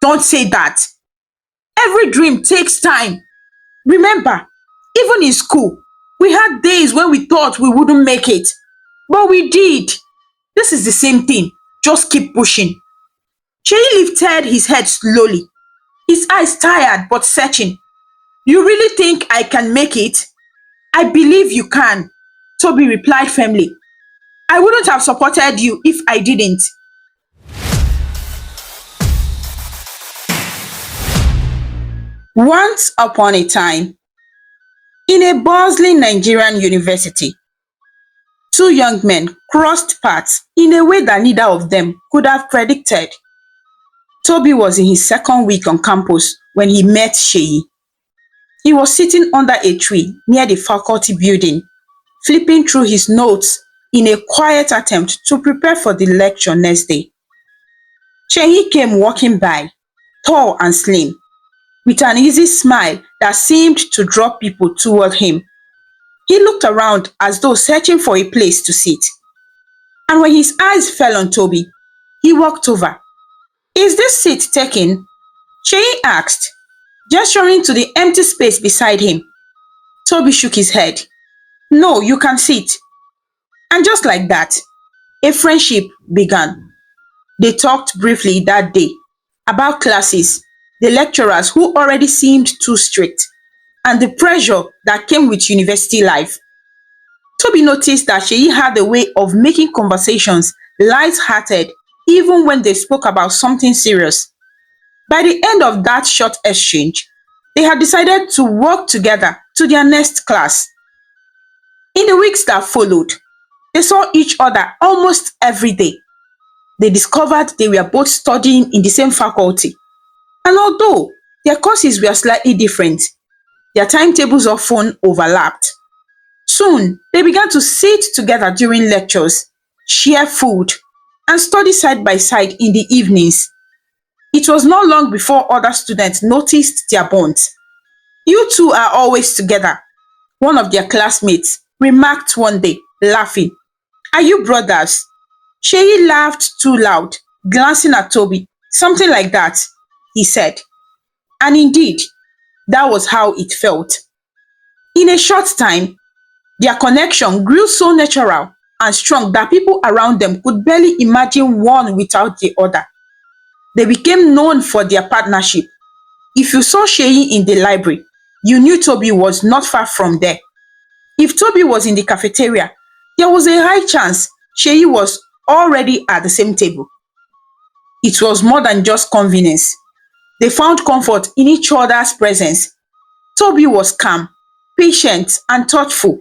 Don't say that. Every dream takes time. Remember, even in school, we had days when we thought we wouldn't make it, but we did. This is the same thing. Just keep pushing. Shay lifted his head slowly, his eyes tired but searching. You really think I can make it? I believe you can, Toby replied firmly. I wouldn't have supported you if I didn't. Once upon a time, in a bustling Nigerian university, two young men crossed paths in a way that neither of them could have predicted. Toby was in his second week on campus when he met Sheyi. He was sitting under a tree near the faculty building, flipping through his notes in a quiet attempt to prepare for the lecture next day. Sheyi came walking by, tall and slim, with an easy smile that seemed to draw people toward him. He looked around as though searching for a place to sit. And when his eyes fell on Toby, he walked over. Is this seat taken? Sheyi asked, gesturing to the empty space beside him. Toby shook his head. No, you can sit. And just like that, a friendship began. They talked briefly that day about classes, the lecturers who already seemed too strict, and the pressure that came with university life. Toby noticed that Sheyi had a way of making conversations light-hearted even when they spoke about something serious. By the end of that short exchange, they had decided to work together to their next class. In the weeks that followed, they saw each other almost every day. They discovered they were both studying in the same faculty. And although their courses were slightly different, their timetables often overlapped. Soon, they began to sit together during lectures, share food, and study side by side in the evenings. It was not long before other students noticed their bonds. You two are always together, one of their classmates remarked one day, laughing. Are you brothers? Sheyi laughed too loud, glancing at Toby. Something like that, he said. And indeed, that was how it felt. In a short time, their connection grew so natural and strong that people around them could barely imagine one without the other. They became known for their partnership. If you saw Sheyi in the library, you knew Toby was not far from there. If Toby was in the cafeteria, there was a high chance Sheyi was already at the same table. It was more than just convenience. They found comfort in each other's presence. Toby was calm, patient, and thoughtful,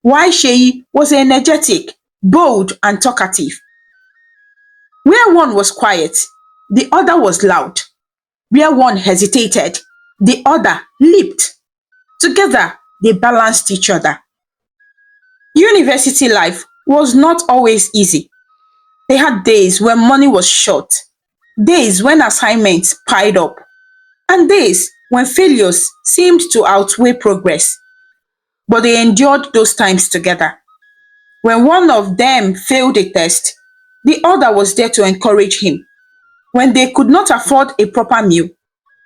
while Sheyi was energetic, bold, and talkative. Where one was quiet, the other was loud. Where one hesitated, the other leaped. Together, they balanced each other. University life was not always easy. They had days when money was short, days when assignments piled up, and days when failures seemed to outweigh progress. But they endured those times together. When one of them failed a test, the other was there to encourage him. When they could not afford a proper meal,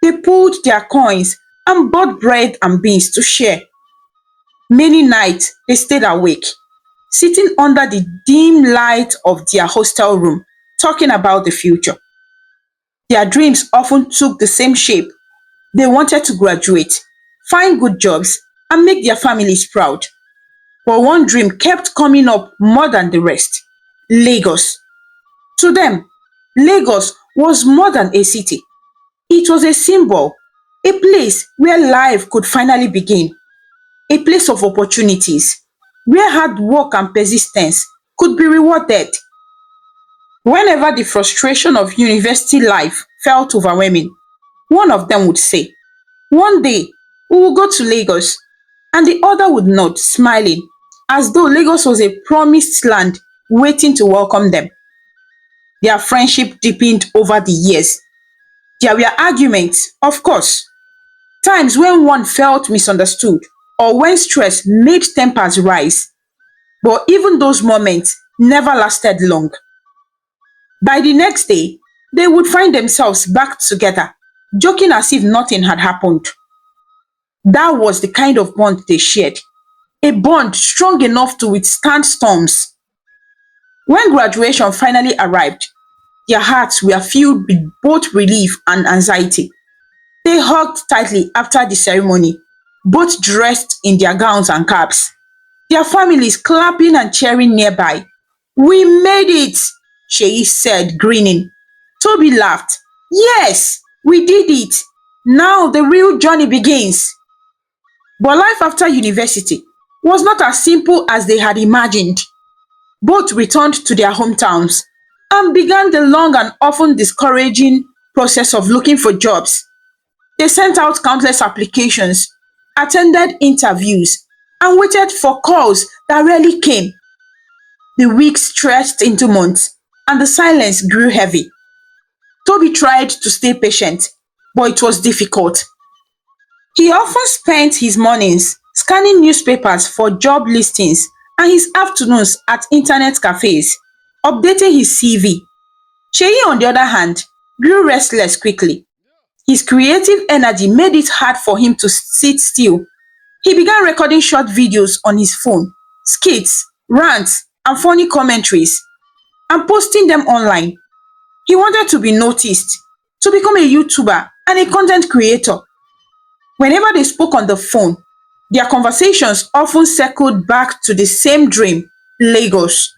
they pulled their coins and bought bread and beans to share. Many nights they stayed awake, sitting under the dim light of their hostel room, talking about the future. Their dreams often took the same shape. They wanted to graduate, find good jobs, and make their families proud. But one dream kept coming up more than the rest: Lagos. To them, Lagos was more than a city. It was a symbol, a place where life could finally begin, a place of opportunities, where hard work and persistence could be rewarded. Whenever the frustration of university life felt overwhelming, one of them would say, one day we will go to Lagos, and the other would nod, smiling, as though Lagos was a promised land waiting to welcome them. Their friendship deepened over the years. There were arguments, of course, times when one felt misunderstood or when stress made tempers rise. But even those moments never lasted long. By the next day, they would find themselves back together, joking as if nothing had happened. That was the kind of bond they shared, a bond strong enough to withstand storms. When graduation finally arrived, their hearts were filled with both relief and anxiety. They hugged tightly after the ceremony, both dressed in their gowns and caps, their families clapping and cheering nearby. We made it, Sheyi said, grinning. Toby laughed. Yes, we did it. Now the real journey begins. But life after university was not as simple as they had imagined. Both returned to their hometowns and began the long and often discouraging process of looking for jobs. They sent out countless applications, attended interviews, and waited for calls that rarely came. The weeks stretched into months, and the silence grew heavy. Toby tried to stay patient, but it was difficult. He often spent his mornings scanning newspapers for job listings and his afternoons at internet cafes, updating his CV. Sheyi, on the other hand, grew restless quickly. His creative energy made it hard for him to sit still. He began recording short videos on his phone, skits, rants, and funny commentaries, and posting them online. He wanted to be noticed, to become a YouTuber and a content creator. Whenever they spoke on the phone, their conversations often circled back to the same dream, Lagos.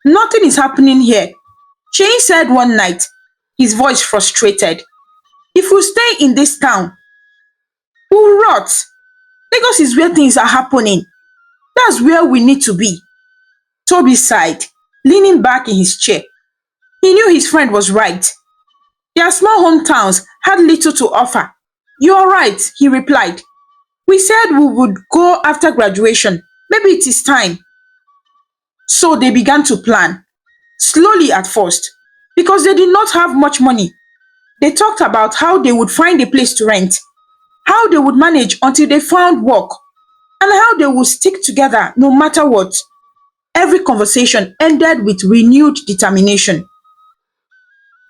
Nothing is happening here, Shane said one night, his voice frustrated. If we stay in this town, we'll rot. Lagos is where things are happening. That's where we need to be. Toby sighed, leaning back in his chair. He knew his friend was right. Their small hometowns had little to offer. You're right, he replied. We said we would go after graduation. Maybe it is time. So they began to plan, slowly at first, because they did not have much money. They talked about how they would find a place to rent, how they would manage until they found work, and how they would stick together no matter what. Every conversation ended with renewed determination.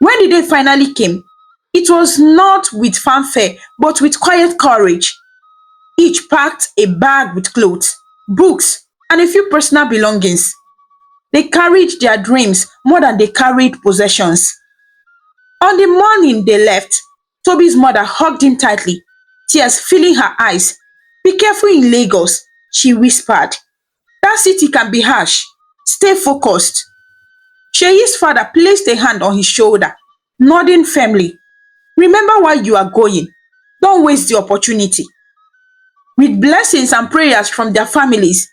When the day finally came, it was not with fanfare but with quiet courage. Each packed a bag with clothes, books, and a few personal belongings. They carried their dreams more than they carried possessions. On the morning they left, Toby's mother hugged him tightly, tears filling her eyes. Be careful in Lagos, she whispered. That city can be harsh. Stay focused. Sheyi's father placed a hand on his shoulder, nodding firmly. Remember why you are going. Don't waste the opportunity. With blessings and prayers from their families,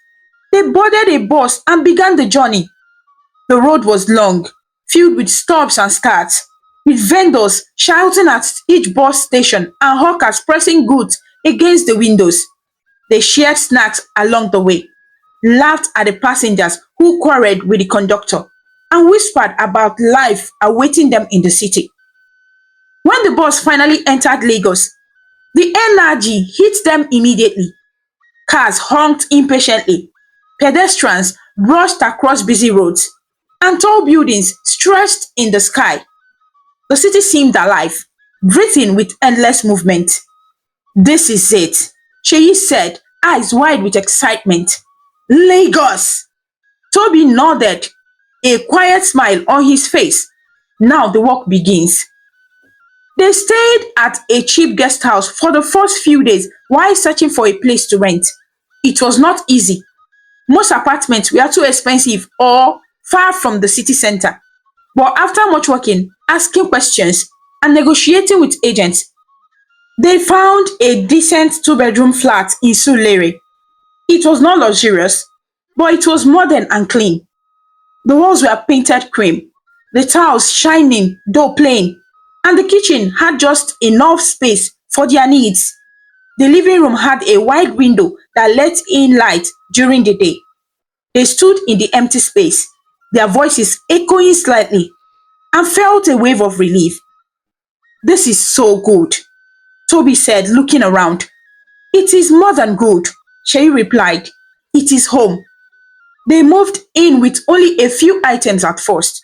they boarded a bus and began the journey. The road was long, filled with stops and starts, with vendors shouting at each bus station and hawkers pressing goods against the windows. They shared snacks along the way, laughed at the passengers who quarreled with the conductor, and whispered about life awaiting them in the city. When the bus finally entered Lagos, the energy hit them immediately. Cars honked impatiently, pedestrians brushed across busy roads, and tall buildings stretched in the sky. The city seemed alive, breathing with endless movement. This is it, Sheyi said, eyes wide with excitement. Lagos! Toby nodded, a quiet smile on his face. Now the work begins. They stayed at a cheap guest house for the first few days while searching for a place to rent. It was not easy. Most apartments were too expensive or far from the city center. But after much working, asking questions, and negotiating with agents, they found a decent two-bedroom flat in Surulere. It was not luxurious, but it was modern and clean. The walls were painted cream, the tiles shining though plain, and the kitchen had just enough space for their needs. The living room had a wide window that let in light during the day. They stood in the empty space, their voices echoing slightly, and felt a wave of relief. This is so good, Toby said, looking around. It is more than good, Sheyi replied. It is home. They moved in with only a few items at first.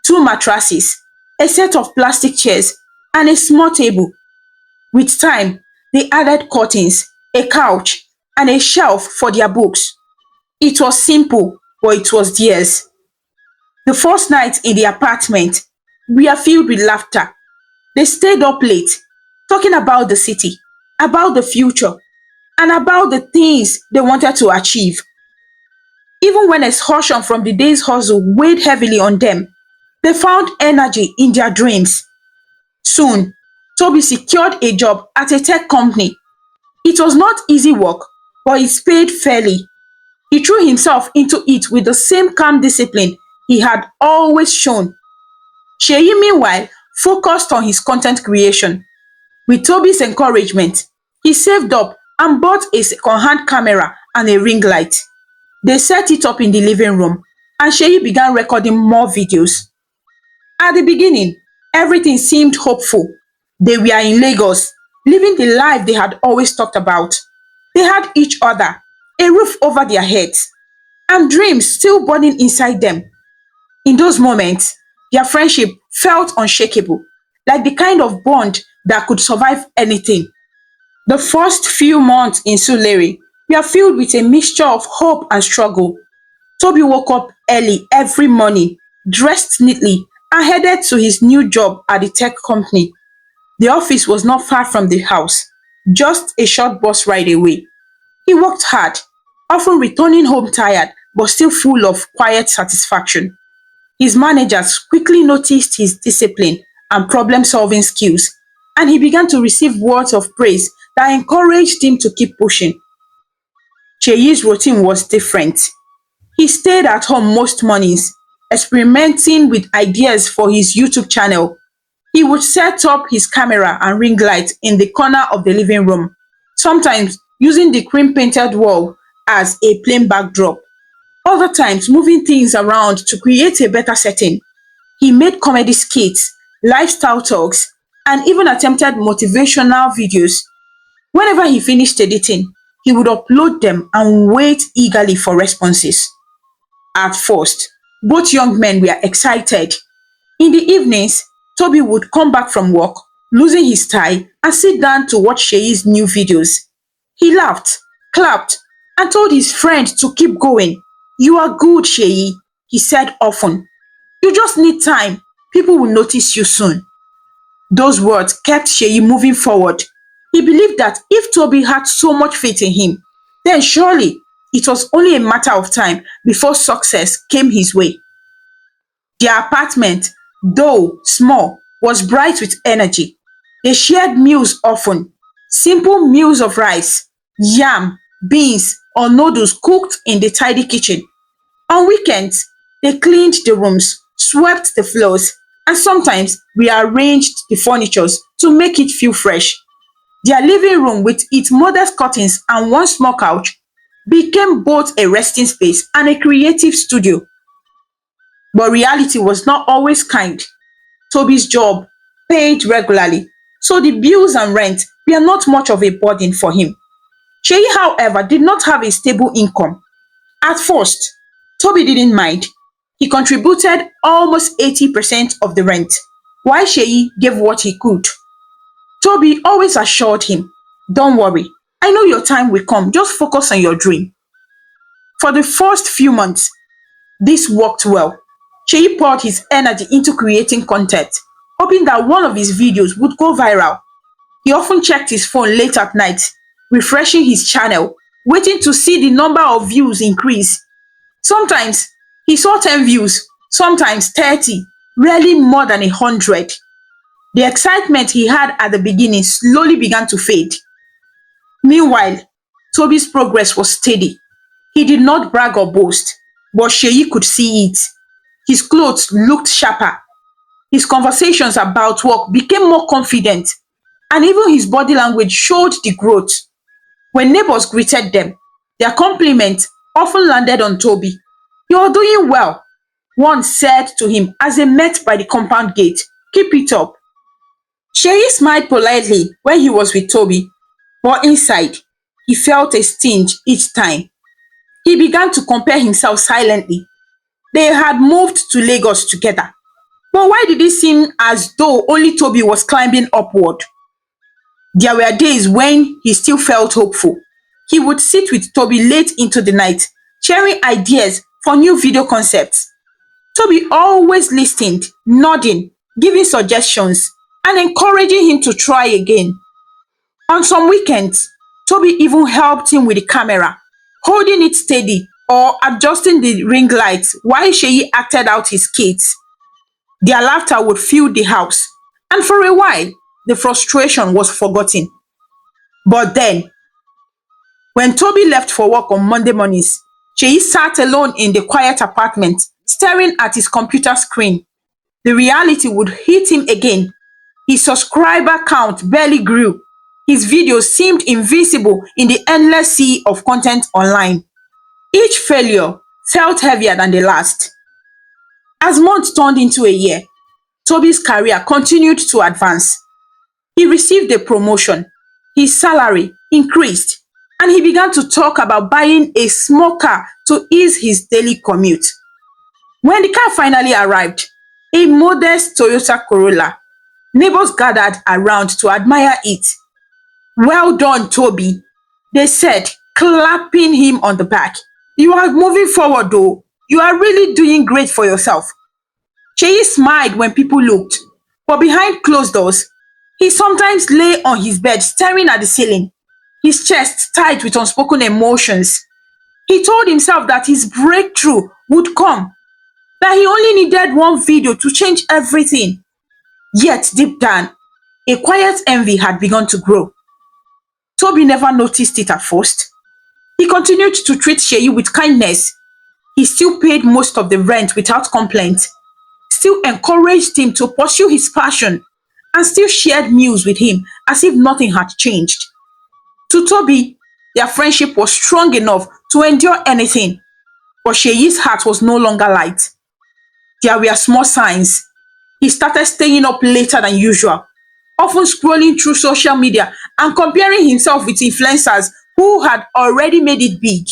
Two mattresses, a set of plastic chairs, and a small table. With time, they added curtains, a couch, and a shelf for their books. It was simple, but it was theirs. The first night in the apartment were filled with laughter. They stayed up late, talking about the city, about the future, and about the things they wanted to achieve. Even when exhaustion from the day's hustle weighed heavily on them, they found energy in their dreams. Soon, Toby secured a job at a tech company. It was not easy work, but it paid fairly. He threw himself into it with the same calm discipline he had always shown. Sheyi, meanwhile, focused on his content creation. With Toby's encouragement, he saved up and bought a second-hand camera and a ring light. They set it up in the living room, and Sheyi began recording more videos. At the beginning, everything seemed hopeful. They were in Lagos, living the life they had always talked about. They had each other, a roof over their heads, and dreams still burning inside them. In those moments, their friendship felt unshakable, like the kind of bond that could survive anything. The first few months in Sulere were filled with a mixture of hope and struggle. Toby woke up early every morning, dressed neatly, and headed to his new job at the tech company. The office was not far from the house, just a short bus ride away. He worked hard, often returning home tired but still full of quiet satisfaction. His managers quickly noticed his discipline and problem-solving skills, and he began to receive words of praise that encouraged him to keep pushing. Cheyi's routine was different. He stayed at home most mornings, experimenting with ideas for his YouTube channel. He would set up his camera and ring light in the corner of the living room, sometimes using the cream painted wall as a plain backdrop, other times moving things around to create a better setting. He made comedy skits, lifestyle talks, and even attempted motivational videos. Whenever he finished editing, he would upload them and wait eagerly for responses. At first, both young men were excited. In the evenings, Toby would come back from work, losing his tie, and sit down to watch Sheyi's new videos. He laughed, clapped, and told his friend to keep going. "You are good, Sheyi," he said often. "You just need time. People will notice you soon." Those words kept Sheyi moving forward. He believed that if Toby had so much faith in him, then surely it was only a matter of time before success came his way. Their apartment, though small, was bright with energy. They shared meals often, simple meals of rice, yam, beans, or noodles cooked in the tidy kitchen. On weekends, they cleaned the rooms, swept the floors, and sometimes rearranged the furniture to make it feel fresh. Their living room, with its modest curtains and one small couch, became both a resting space and a creative studio. But reality was not always kind. Toby's job paid regularly, so the bills and rent were not much of a burden for him. Sheyi, however, did not have a stable income. At first, Toby didn't mind. He contributed almost 80% of the rent, while Sheyi gave what he could. Toby always assured him, "Don't worry, I know your time will come, just focus on your dream." For the first few months, this worked well. Sheyi poured his energy into creating content, hoping that one of his videos would go viral. He often checked his phone late at night, refreshing his channel, waiting to see the number of views increase. Sometimes he saw 10 views, sometimes 30, rarely more than 100. The excitement he had at the beginning slowly began to fade. Meanwhile, Toby's progress was steady. He did not brag or boast, but Sheyi could see it. His clothes looked sharper. His conversations about work became more confident, and even his body language showed the growth. When neighbors greeted them, their compliments often landed on Toby. "You're doing well," one said to him as they met by the compound gate. "Keep it up." Sheyi smiled politely when he was with Toby, but inside, he felt a sting each time. He began to compare himself silently. They had moved to Lagos together. But why did it seem as though only Toby was climbing upward? There were days when he still felt hopeful. He would sit with Toby late into the night, sharing ideas for new video concepts. Toby always listened, nodding, giving suggestions, and encouraging him to try again. On some weekends, Toby even helped him with the camera, holding it steady or adjusting the ring lights while Sheyi acted out his skits. Their laughter would fill the house, and for a while, the frustration was forgotten. But then, when Toby left for work on Monday mornings, Sheyi sat alone in the quiet apartment, staring at his computer screen. The reality would hit him again. His subscriber count barely grew. His videos seemed invisible in the endless sea of content online. Each failure felt heavier than the last. As months turned into a year, Toby's career continued to advance. He received a promotion, his salary increased, and he began to talk about buying a small car to ease his daily commute. When the car finally arrived, a modest Toyota Corolla, neighbors gathered around to admire it. "Well done, Toby," they said, clapping him on the back. "You are moving forward though. You are really doing great for yourself." Sheyi smiled when people looked, but behind closed doors, he sometimes lay on his bed staring at the ceiling, his chest tight with unspoken emotions. He told himself that his breakthrough would come, that he only needed one video to change everything. Yet deep down, a quiet envy had begun to grow. Toby never noticed it at first. He continued to treat Sheyi with kindness. He still paid most of the rent without complaint, still encouraged him to pursue his passion, and still shared meals with him as if nothing had changed. To Toby, their friendship was strong enough to endure anything, but Sheyi's heart was no longer light. There were small signs. He started staying up later than usual, often scrolling through social media and comparing himself with influencers who had already made it big.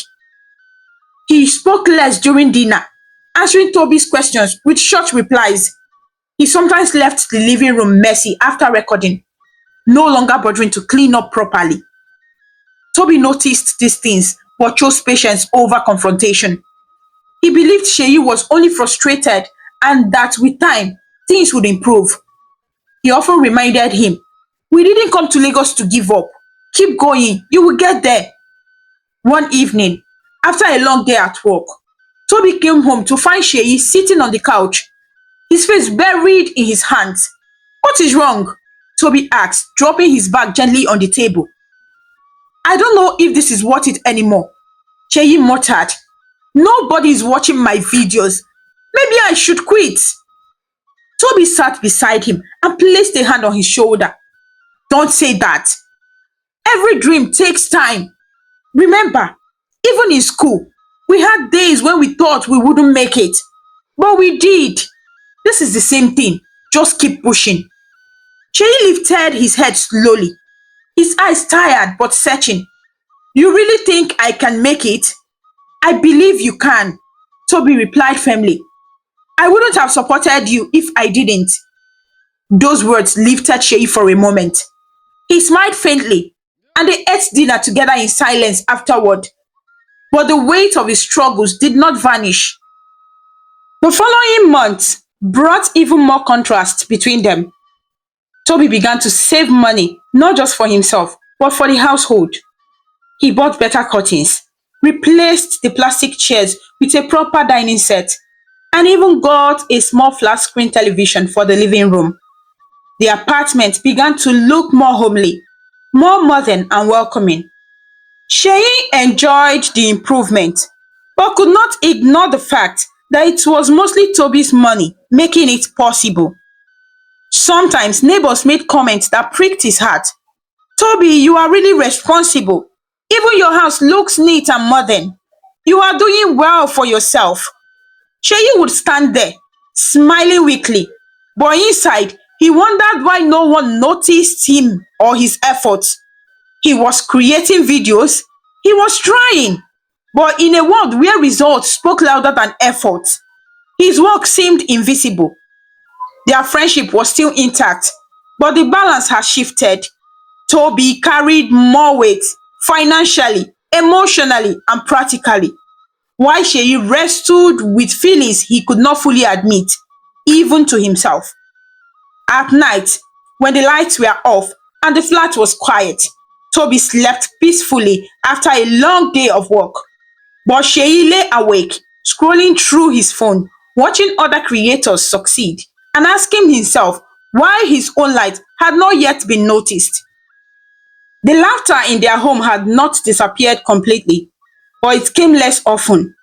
He spoke less during dinner, answering Toby's questions with short replies. He sometimes left the living room messy after recording, no longer bothering to clean up properly. Toby noticed these things but chose patience over confrontation. He believed Sheyi was only frustrated and that with time, things would improve. He often reminded him, "We didn't come to Lagos to give up. Keep going, you will get there." One evening, after a long day at work, Toby came home to find Sheyi sitting on the couch, his face buried in his hands. "What is wrong?" Toby asked, dropping his bag gently on the table. "I don't know if this is worth it anymore," Sheyi muttered. "Nobody is watching my videos. Maybe I should quit." Toby sat beside him and placed a hand on his shoulder. "Don't say that. Every dream takes time. Remember, even in school, we had days when we thought we wouldn't make it. But we did. This is the same thing. Just keep pushing." Sheyi lifted his head slowly, his eyes tired but searching. "You really think I can make it?" "I believe you can," Toby replied firmly. "I wouldn't have supported you if I didn't." Those words lifted Sheyi for a moment. He smiled faintly, and they ate dinner together in silence afterward. But the weight of his struggles did not vanish. The following month brought even more contrast between them. Toby began to save money, not just for himself, but for the household. He bought better curtains, replaced the plastic chairs with a proper dining set, and even got a small flat screen television for the living room. The apartment began to look more homely, more modern and welcoming. Sheyi enjoyed the improvement, but could not ignore the fact that it was mostly Toby's money making it possible. Sometimes neighbors made comments that pricked his heart. "Toby, you are really responsible. Even your house looks neat and modern. You are doing well for yourself." Sheyi would stand there, smiling weakly, but inside, he wondered why no one noticed him or his efforts. He was creating videos, he was trying, but in a world where results spoke louder than effort, his work seemed invisible. Their friendship was still intact, but the balance had shifted. Toby carried more weight financially, emotionally, and practically, while Sheyi wrestled with feelings he could not fully admit, even to himself. At night, when the lights were off and the flat was quiet, Toby slept peacefully after a long day of work. But Sheyi lay awake, scrolling through his phone, watching other creators succeed, and asking himself why his own light had not yet been noticed. The laughter in their home had not disappeared completely, but it came less often.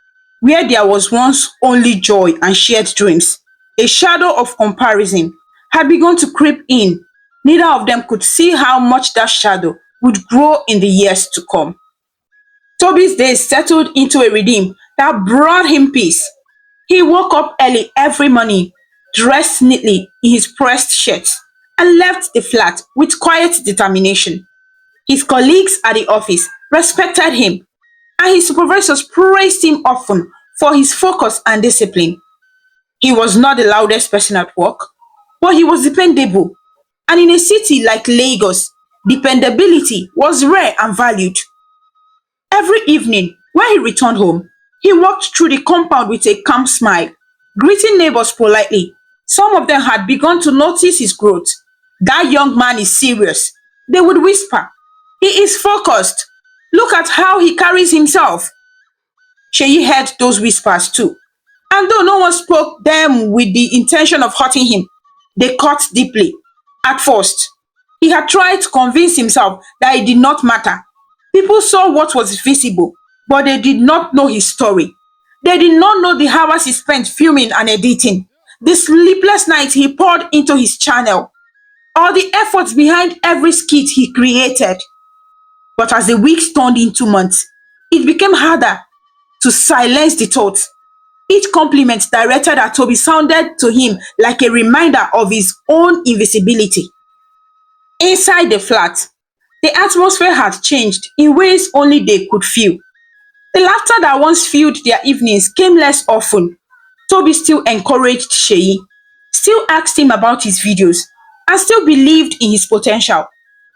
Where there was once only joy and shared dreams, a shadow of comparison had begun to creep in. Neither of them could see how much that shadow would grow in the years to come. Toby's days settled into a rhythm that brought him peace. He woke up early every morning, dressed neatly in his pressed shirt, and left the flat with quiet determination. His colleagues at the office respected him, and his supervisors praised him often for his focus and discipline. He was not the loudest person at work, but he was dependable. And in a city like Lagos, dependability was rare and valued. Every evening, when he returned home, he walked through the compound with a calm smile, greeting neighbors politely. Some of them had begun to notice his growth. That young man is serious, they would whisper. He is focused. Look at how he carries himself. Sheyi heard those whispers too. And though no one spoke them with the intention of hurting him, they cut deeply. At first, he had tried to convince himself that it did not matter. People saw what was visible, but they did not know his story. They did not know the hours he spent filming and editing, the sleepless nights he poured into his channel, or the efforts behind every skit he created. But as the weeks turned into months, it became harder to silence the thoughts. Each compliment directed at Toby sounded to him like a reminder of his own invisibility. Inside the flat, the atmosphere had changed in ways only they could feel. The laughter that once filled their evenings came less often. Toby still encouraged Sheyi, still asked him about his videos, and still believed in his potential.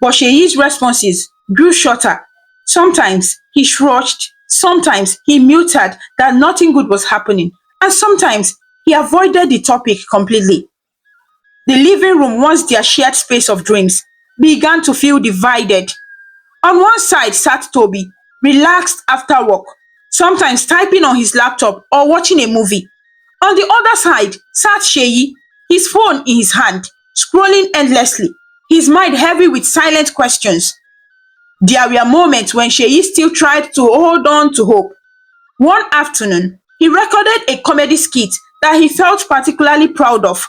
But Sheyi's responses grew shorter. Sometimes he shrugged, sometimes he muted that nothing good was happening, and sometimes he avoided the topic completely. The living room, once their shared space of dreams, began to feel divided. On one side sat Toby, relaxed after work, sometimes typing on his laptop or watching a movie. On the other side sat Sheyi, his phone in his hand, scrolling endlessly, his mind heavy with silent questions. There were moments when Sheyi still tried to hold on to hope. One afternoon, he recorded a comedy skit that he felt particularly proud of.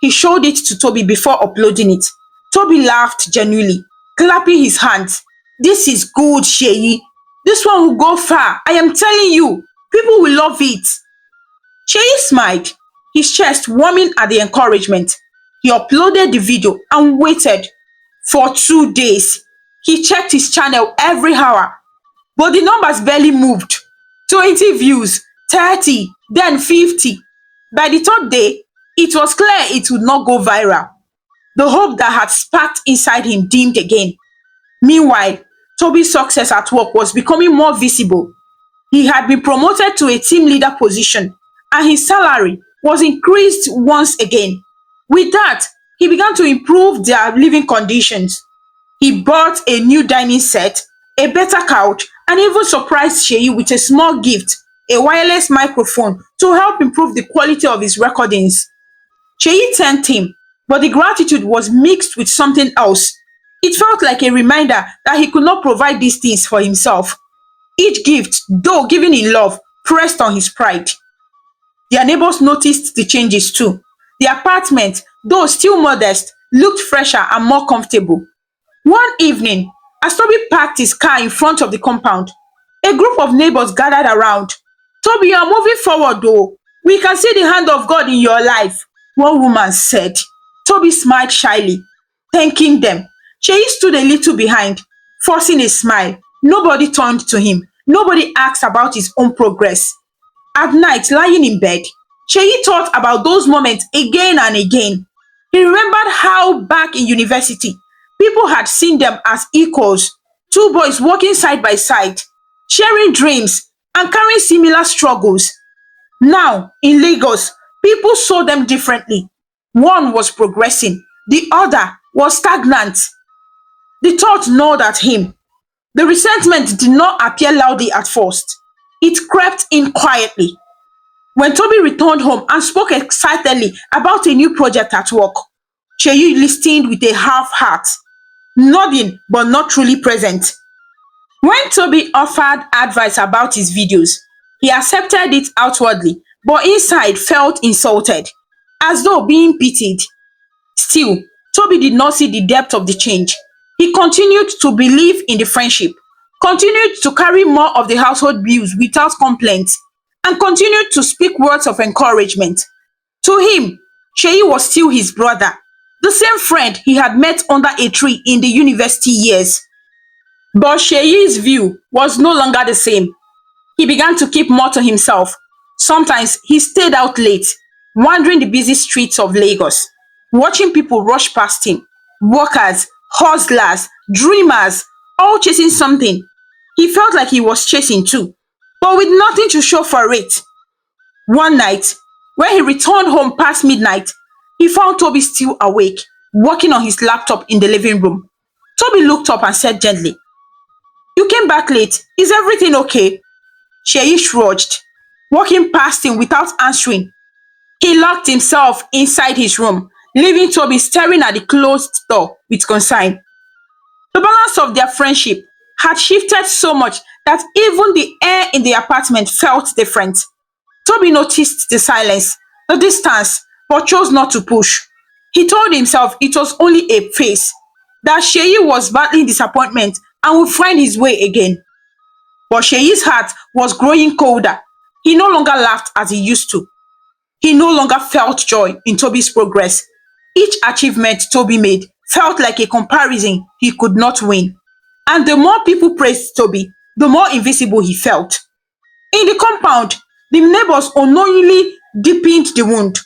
He showed it to Toby before uploading it. Toby laughed genuinely, clapping his hands. This is good, Sheyi. This one will go far. I am telling you, people will love it. Sheyi smiled, his chest warming at the encouragement. He uploaded the video and waited. For 2 days, he checked his channel every hour, but the numbers barely moved. 20 views, 30, then 50. By the third day, it was clear it would not go viral. The hope that had sparked inside him dimmed again. Meanwhile, Toby's success at work was becoming more visible. He had been promoted to a team leader position, and his salary was increased once again. With that, he began to improve their living conditions. He bought a new dining set, a better couch, and even surprised Sheyi with a small gift, a wireless microphone, to help improve the quality of his recordings. Sheyi thanked him, but the gratitude was mixed with something else. It felt like a reminder that he could not provide these things for himself. Each gift, though given in love, pressed on his pride. Their neighbors noticed the changes too. The apartment, though still modest, looked fresher and more comfortable. One evening, as Toby parked his car in front of the compound, a group of neighbors gathered around. Toby, you are moving forward though. We can see the hand of God in your life, one woman said. Toby smiled shyly, thanking them. Sheyi stood a little behind, forcing a smile. Nobody turned to him. Nobody asked about his own progress. At night, lying in bed, Sheyi thought about those moments again and again. He remembered how back in university, people had seen them as equals, two boys walking side by side, sharing dreams and carrying similar struggles. Now, in Lagos, people saw them differently. One was progressing, the other was stagnant. The thought gnawed at him. The resentment did not appear loudly at first. It crept in quietly. When Toby returned home and spoke excitedly about a new project at work, Sheyi listened with a half heart, nodding but not truly present. When Toby offered advice about his videos, he accepted it outwardly, but inside felt insulted, as though being pitied. Still, Toby did not see the depth of the change. He continued to believe in the friendship, continued to carry more of the household bills without complaint, and continued to speak words of encouragement. To him, Sheyi was still his brother, the same friend he had met under a tree in the university years. But Sheyi's view was no longer the same. He began to keep more to himself. Sometimes he stayed out late, wandering the busy streets of Lagos, watching people rush past him, workers, hustlers, dreamers, all chasing something. He felt like he was chasing too, but with nothing to show for it. One night, when he returned home past midnight, he found Toby still awake, working on his laptop in the living room. Toby looked up and said gently, "You came back late. Is everything okay?" Sheyi shrugged, walking past him without answering. He locked himself inside his room, leaving Toby staring at the closed door with concern. The balance of their friendship had shifted so much that even the air in the apartment felt different. Toby noticed the silence, the distance, but chose not to push. He told himself it was only a phase, that Sheyi was battling disappointment and would find his way again. But Sheyi's heart was growing colder. He no longer laughed as he used to. He no longer felt joy in Toby's progress. Each achievement Toby made felt like a comparison he could not win. And the more people praised Toby, the more invisible he felt. In the compound, the neighbors unknowingly deepened the wound.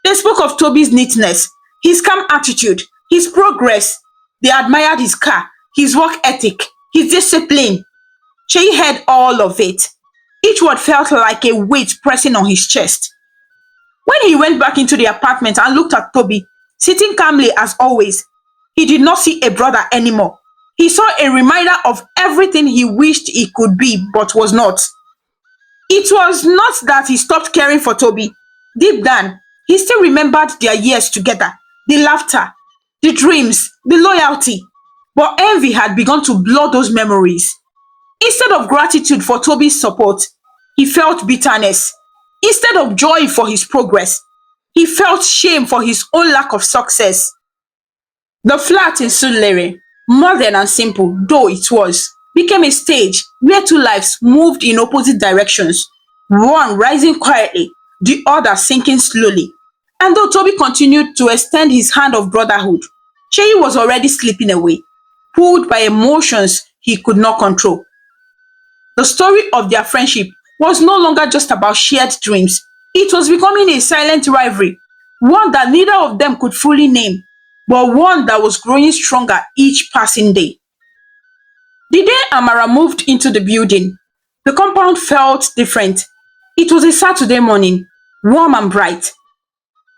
They spoke of Toby's neatness, his calm attitude, his progress. They admired his car, his work ethic, his discipline. Sheyi heard all of it. Each word felt like a weight pressing on his chest. When he went back into the apartment and looked at Toby, sitting calmly as always, he did not see a brother anymore. He saw a reminder of everything he wished he could be but was not. It was not that he stopped caring for Toby. Deep down, he still remembered their years together, the laughter, the dreams, the loyalty. But envy had begun to blur those memories. Instead of gratitude for Toby's support, he felt bitterness. Instead of joy for his progress, he felt shame for his own lack of success. The flat in Sulere, modern and simple though it was, became a stage where two lives moved in opposite directions, one rising quietly, the other sinking slowly. And though Toby continued to extend his hand of brotherhood, Sheyi was already slipping away, pulled by emotions he could not control. The story of their friendship was no longer just about shared dreams. It was becoming a silent rivalry, one that neither of them could fully name, but one that was growing stronger each passing day. The day Amara moved into the building, the compound felt different. It was a Saturday morning, warm and bright.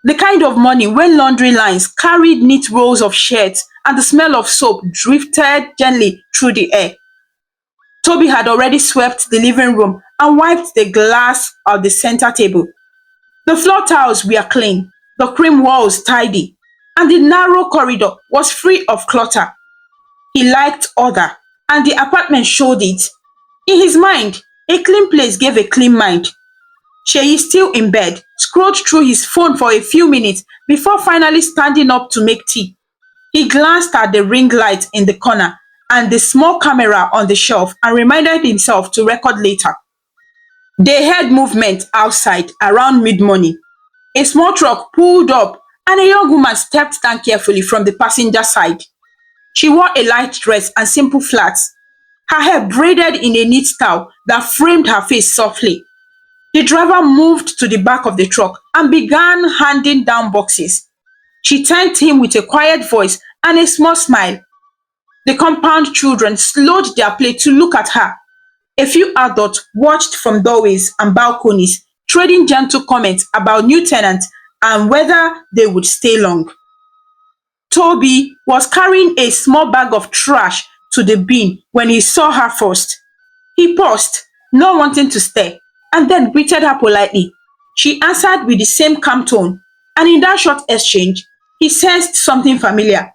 The kind of morning when laundry lines carried neat rolls of shirts and the smell of soap drifted gently through the air. Toby had already swept the living room and wiped the glass of the center table. The floor tiles were clean, the cream walls tidy, and the narrow corridor was free of clutter. He liked order, and the apartment showed it. In his mind, a clean place gave a clean mind. Sheyi, still in bed, scrolled through his phone for a few minutes before finally standing up to make tea. He glanced at the ring light in the corner and the small camera on the shelf and reminded himself to record later. They heard movement outside around mid-morning. A small truck pulled up and a young woman stepped down carefully from the passenger side. She wore a light dress and simple flats, her hair braided in a neat style that framed her face softly. The driver moved to the back of the truck and began handing down boxes. She thanked him with a quiet voice and a small smile. The compound children slowed their play to look at her. A few adults watched from doorways and balconies, trading gentle comments about new tenants and whether they would stay long. Toby was carrying a small bag of trash to the bin when he saw her first. He paused, not wanting to stare, and then greeted her politely. She answered with the same calm tone, and in that short exchange, he sensed something familiar,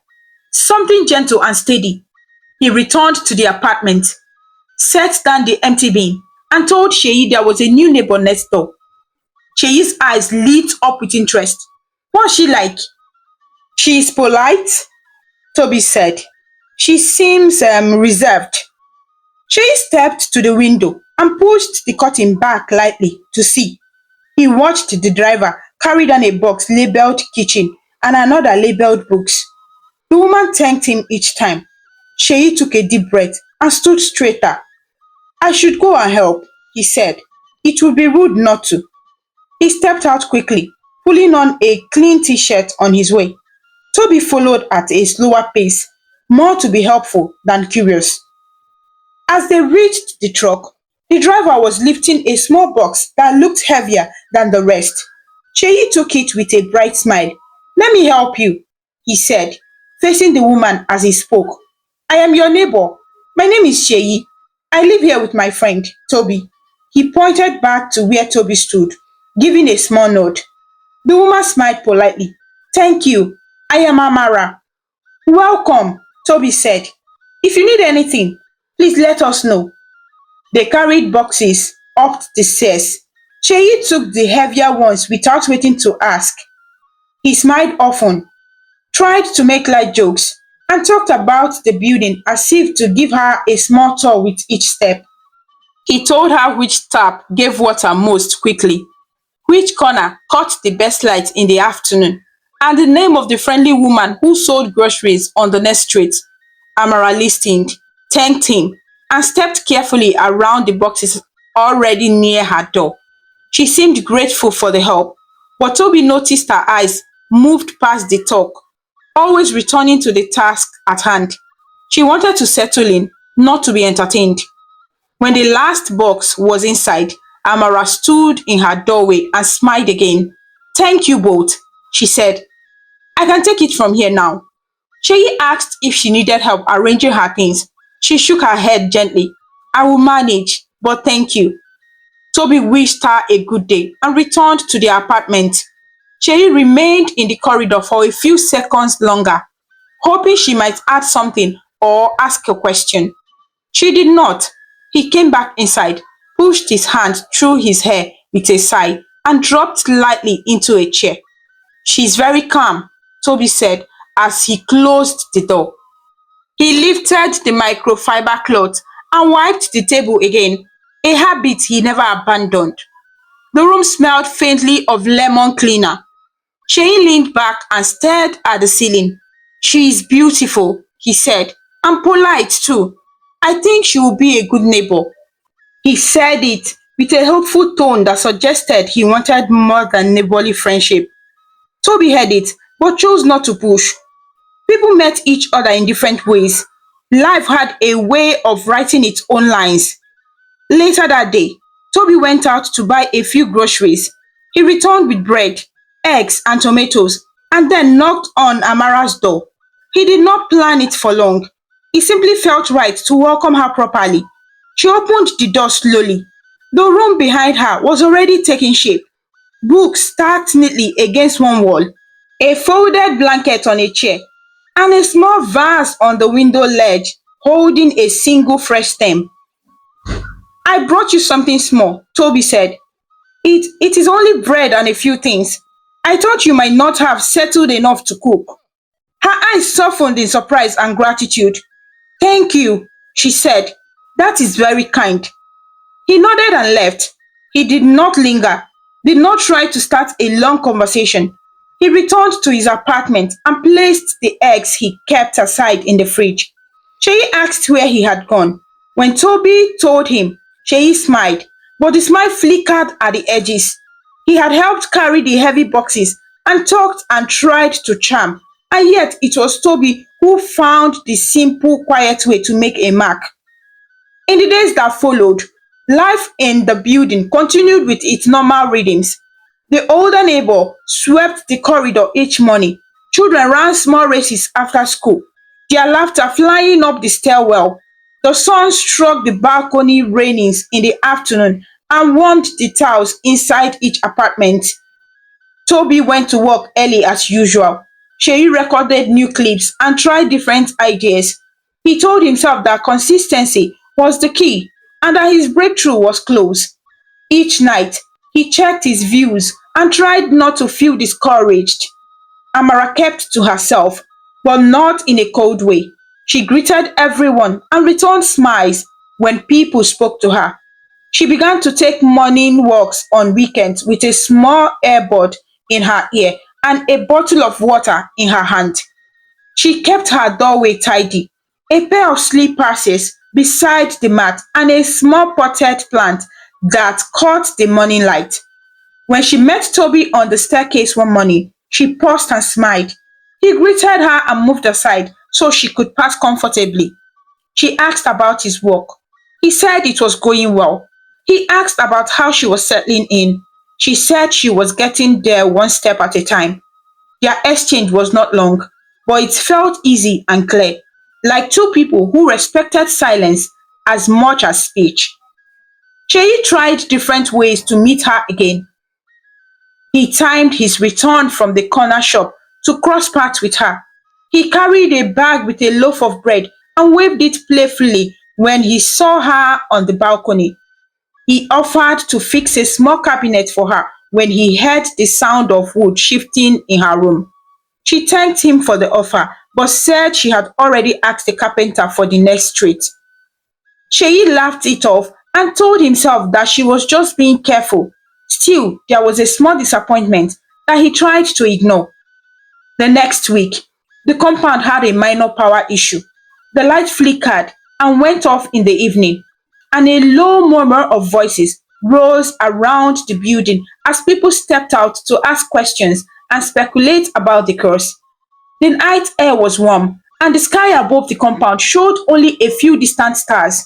something gentle and steady. He returned to the apartment, set down the empty bin, and told Sheyi there was a new neighbor next door. Sheyi's eyes lit up with interest. What's she like? She is polite, Toby said. She seems reserved. Sheyi stepped to the window and pushed the curtain back lightly to see. He watched the driver carry down a box labeled kitchen and another labeled books. The woman thanked him each time. Sheyi took a deep breath and stood straighter. I should go and help, he said. It would be rude not to. He stepped out quickly, pulling on a clean t-shirt on his way. Toby followed at a slower pace, more to be helpful than curious. As they reached the truck, the driver was lifting a small box that looked heavier than the rest. Sheyi took it with a bright smile. Let me help you, he said, facing the woman as he spoke. I am your neighbor. My name is Sheyi. I live here with my friend, Toby. He pointed back to where Toby stood, giving a small nod. The woman smiled politely. Thank you. I am Amara. Welcome, Toby said. If you need anything, please let us know. They carried boxes up the stairs. Sheyi took the heavier ones without waiting to ask. He smiled often, tried to make light jokes, and talked about the building as if to give her a small tour with each step. He told her which tap gave water most quickly, which corner caught the best light in the afternoon, and the name of the friendly woman who sold groceries on the next street. Amara listened, thanked him, and stepped carefully around the boxes already near her door. She seemed grateful for the help, but Toby noticed her eyes moved past the talk, always returning to the task at hand. She wanted to settle in, not to be entertained. When the last box was inside, Amara stood in her doorway and smiled again. Thank you both, she said. I can take it from here now. Sheyi asked if she needed help arranging her things. She shook her head gently. I will manage, but thank you. Toby wished her a good day and returned to the apartment. Sheyi remained in the corridor for a few seconds longer, hoping she might add something or ask a question. She did not. He came back inside, pushed his hand through his hair with a sigh, and dropped lightly into a chair. She's very calm, Toby said as he closed the door. He lifted the microfiber cloth and wiped the table again, a habit he never abandoned. The room smelled faintly of lemon cleaner. Shane leaned back and stared at the ceiling. She is beautiful, he said, and polite too. I think she will be a good neighbor. He said it with a hopeful tone that suggested he wanted more than neighborly friendship. Toby heard it, but chose not to push. People met each other in different ways. Life had a way of writing its own lines. Later that day, Toby went out to buy a few groceries. He returned with bread, eggs, and tomatoes, and then knocked on Amara's door. He did not plan it for long. It simply felt right to welcome her properly. She opened the door slowly. The room behind her was already taking shape. Books stacked neatly against one wall, a folded blanket on a chair, and a small vase on the window ledge holding a single fresh stem. I brought you something small, Toby said. It is only bread and a few things. I thought you might not have settled enough to cook. Her eyes softened in surprise and gratitude. Thank you, she said. That is very kind. He nodded and left. He did not linger, did not try to start a long conversation. He returned to his apartment and placed the eggs he kept aside in the fridge. Sheyi asked where he had gone. When Toby told him, Sheyi smiled, but the smile flickered at the edges. He had helped carry the heavy boxes and talked and tried to charm. And yet it was Toby who found the simple, quiet way to make a mark. In the days that followed, life in the building continued with its normal rhythms. The older neighbor swept the corridor each morning. Children ran small races after school, their laughter flying up the stairwell. The sun struck the balcony railings in the afternoon and warmed the tiles inside each apartment. Toby went to work early as usual. Sheyi recorded new clips and tried different ideas. He told himself that consistency was the key and that his breakthrough was close. Each night, he checked his views and tried not to feel discouraged. Amara kept to herself, but not in a cold way. She greeted everyone and returned smiles when people spoke to her. She began to take morning walks on weekends with a small earbud in her ear and a bottle of water in her hand. She kept her doorway tidy, a pair of slippers beside the mat, and a small potted plant that caught the morning light. When she met Toby on the staircase one morning, she paused and smiled. He greeted her and moved aside so she could pass comfortably. She asked about his work. He said it was going well. He asked about how she was settling in. She said she was getting there one step at a time. Their exchange was not long, but it felt easy and clear, like two people who respected silence as much as speech. Cheyi tried different ways to meet her again. He timed his return from the corner shop to cross paths with her. He carried a bag with a loaf of bread and waved it playfully when he saw her on the balcony. He offered to fix a small cabinet for her when he heard the sound of wood shifting in her room. She thanked him for the offer, but said she had already asked the carpenter for the next street. Sheyi laughed it off and told himself that she was just being careful. Still, there was a small disappointment that he tried to ignore. The next week, the compound had a minor power issue. The light flickered and went off in the evening, and a low murmur of voices rose around the building as people stepped out to ask questions and speculate about the curse. The night air was warm, and the sky above the compound showed only a few distant stars.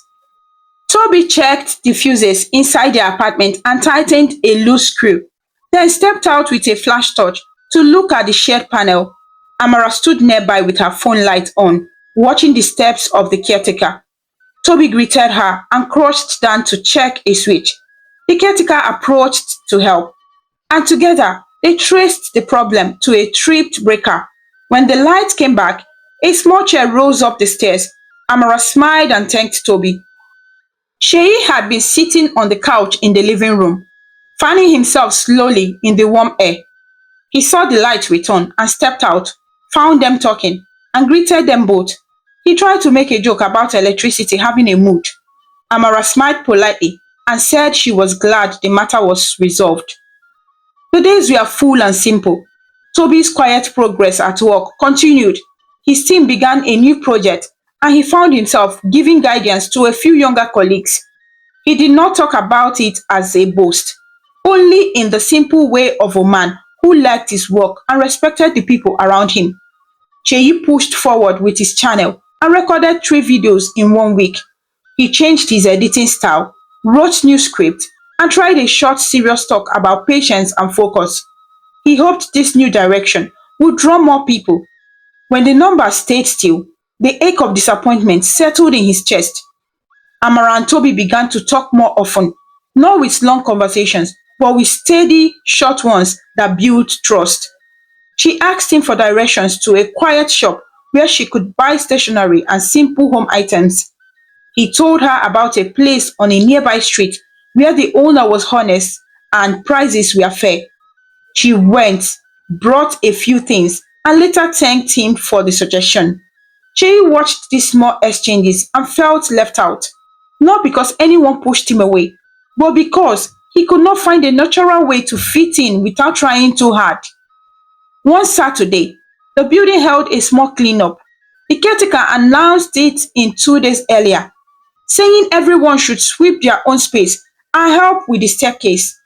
Toby checked the fuses inside the apartment and tightened a loose screw, then stepped out with a flash torch to look at the shared panel. Amara stood nearby with her phone light on, watching the steps of the caretaker. Toby greeted her and crouched down to check a switch. The caretaker approached to help, and together they traced the problem to a tripped breaker. When the light came back, a small chair rose up the stairs. Amara smiled and thanked Toby. Sheyi had been sitting on the couch in the living room, fanning himself slowly in the warm air. He saw the light return and stepped out, found them talking, and greeted them both. He tried to make a joke about electricity having a mood. Amara smiled politely and said she was glad the matter was resolved. The days were full and simple. Toby's quiet progress at work continued. His team began a new project and he found himself giving guidance to a few younger colleagues. He did not talk about it as a boast, only in the simple way of a man who liked his work and respected the people around him. Cheyi pushed forward with his channel and recorded 3 videos in one week. He changed his editing style, wrote new scripts, and tried a short serious talk about patience and focus. He hoped this new direction would draw more people. When the numbers stayed still, the ache of disappointment settled in his chest. Amara and Toby began to talk more often, not with long conversations, but with steady, short ones that built trust. She asked him for directions to a quiet shop where she could buy stationery and simple home items. He told her about a place on a nearby street where the owner was honest and prices were fair. She went, brought a few things, and later thanked him for the suggestion. Cheyi watched these small exchanges and felt left out, not because anyone pushed him away, but because he could not find a natural way to fit in without trying too hard. One Saturday, the building held a small cleanup. The caretaker announced it in 2 days earlier, saying everyone should sweep their own space and help with the staircase.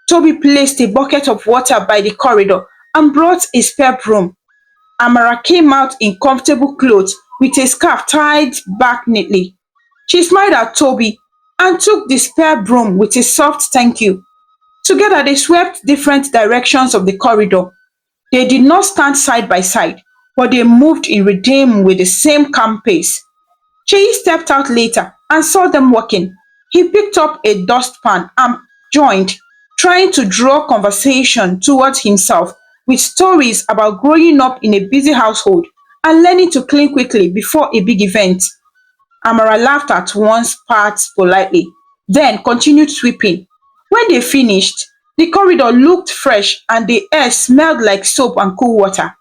Toby placed a bucket of water by the corridor and brought a spare broom. Amara came out in comfortable clothes with a scarf tied back neatly. She smiled at Toby and took the spare broom with a soft thank you. Together they swept different directions of the corridor. They did not stand side by side, but they moved in rhythm with the same calm pace. Cheyi stepped out later and saw them walking. He picked up a dustpan and joined, trying to draw conversation towards himself with stories about growing up in a busy household and learning to clean quickly before a big event. Amara laughed at once part politely, then continued sweeping. When they finished, the corridor looked fresh and the air smelled like soap and cool water.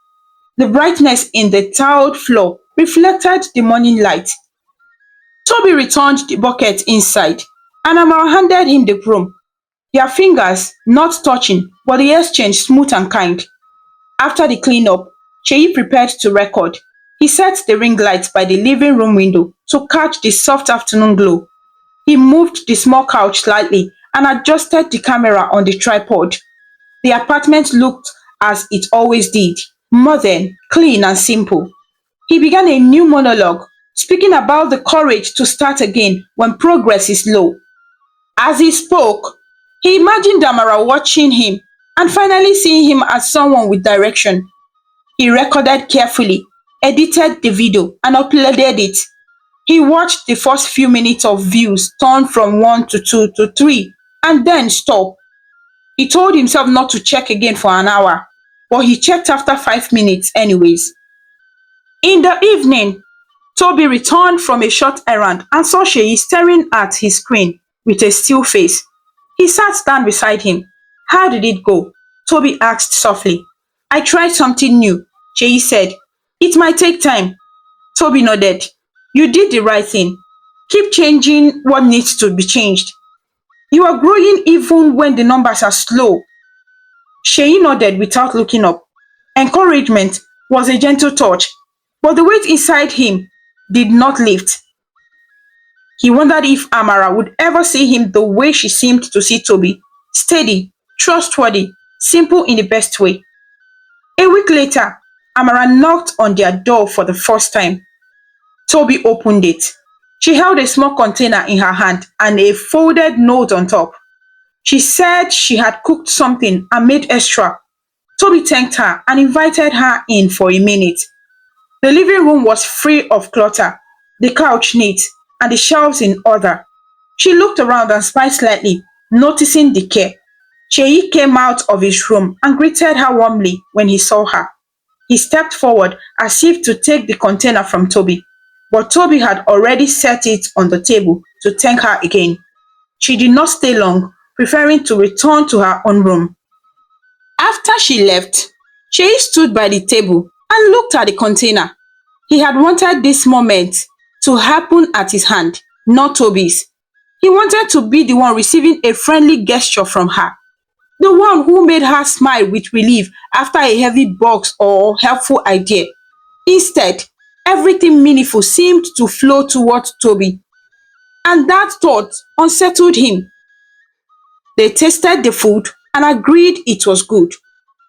The brightness in the tiled floor reflected the morning light. Toby returned the bucket inside, and Amara handed him the broom, their fingers not touching, but the exchange smooth and kind. After the cleanup, Cheyi prepared to record. He set the ring light by the living room window to catch the soft afternoon glow. He moved the small couch slightly and adjusted the camera on the tripod. The apartment looked as it always did, modern, clean and simple. He began a new monologue, speaking about the courage to start again when progress is low. As he spoke, he imagined Amara watching him and finally seeing him as someone with direction. He recorded carefully, edited the video, and uploaded it. He watched the first few minutes of views turn from 1 to 2 to 3 and then stop. He told himself not to check again for an hour, but he checked after 5 minutes anyways. In the evening, Toby returned from a short errand and saw Sheyi staring at his screen with a still face. He sat down beside him. How did it go? Toby asked softly. I tried something new, Sheyi said. It might take time. Toby nodded. You did the right thing. Keep changing what needs to be changed. You are growing even when the numbers are slow. Sheyi nodded without looking up. Encouragement was a gentle touch, but the weight inside him did not lift. He wondered if Amara would ever see him the way she seemed to see Toby, steady, trustworthy, simple in the best way. A week later, Amara knocked on their door for the first time. Toby opened it. She held a small container in her hand and a folded note on top. She said she had cooked something and made extra. Toby thanked her and invited her in for a minute. The living room was free of clutter, the couch neat, and the shelves in order. She looked around and smiled slightly, noticing the care. Cheyi came out of his room and greeted her warmly when he saw her. He stepped forward as if to take the container from Toby, but Toby had already set it on the table to thank her again. She did not stay long, preferring to return to her own room. After she left, Cheyi stood by the table and looked at the container. He had wanted this moment to happen at his hand, not Toby's. He wanted to be the one receiving a friendly gesture from her, the one who made her smile with relief after a heavy box or helpful idea. Instead, everything meaningful seemed to flow towards Toby, and that thought unsettled him. They tasted the food and agreed it was good.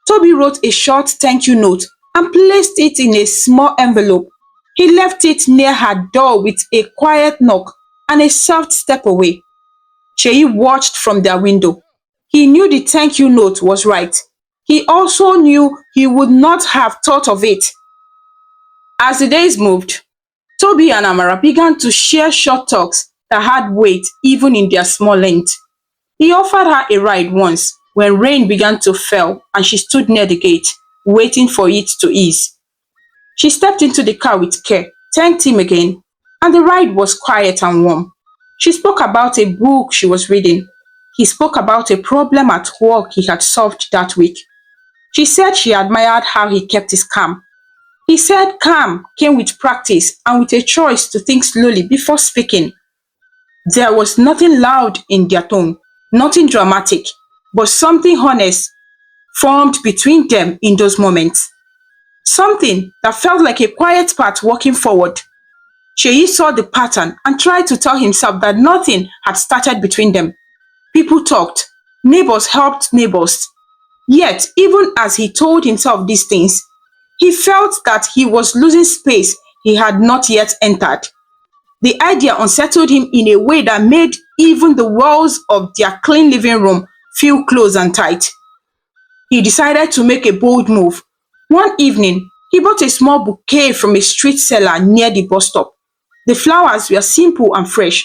Toby wrote a short thank you note and placed it in a small envelope. He left it near her door with a quiet knock and a soft step away. Cheyi watched from their window. He knew the thank you note was right. He also knew he would not have thought of it. As the days moved, Toby and Amara began to share short talks that had weight even in their small length. He offered her a ride once when rain began to fall and she stood near the gate, waiting for it to ease. She stepped into the car with care, thanked him again, and the ride was quiet and warm. She spoke about a book she was reading. He spoke about a problem at work he had solved that week. She said she admired how he kept his calm. He said calm came with practice and with a choice to think slowly before speaking. There was nothing loud in their tone, nothing dramatic, but something honest formed between them in those moments. Something that felt like a quiet path walking forward. Sheyi saw the pattern and tried to tell himself that nothing had started between them. People talked, neighbors helped neighbors, Yet, even as he told himself these things, he felt that he was losing space he had not yet entered. The idea unsettled him in a way that made even the walls of their clean living room feel close and tight. He decided to make a bold move. One evening, he bought a small bouquet from a street seller near the bus stop. The flowers were simple and fresh,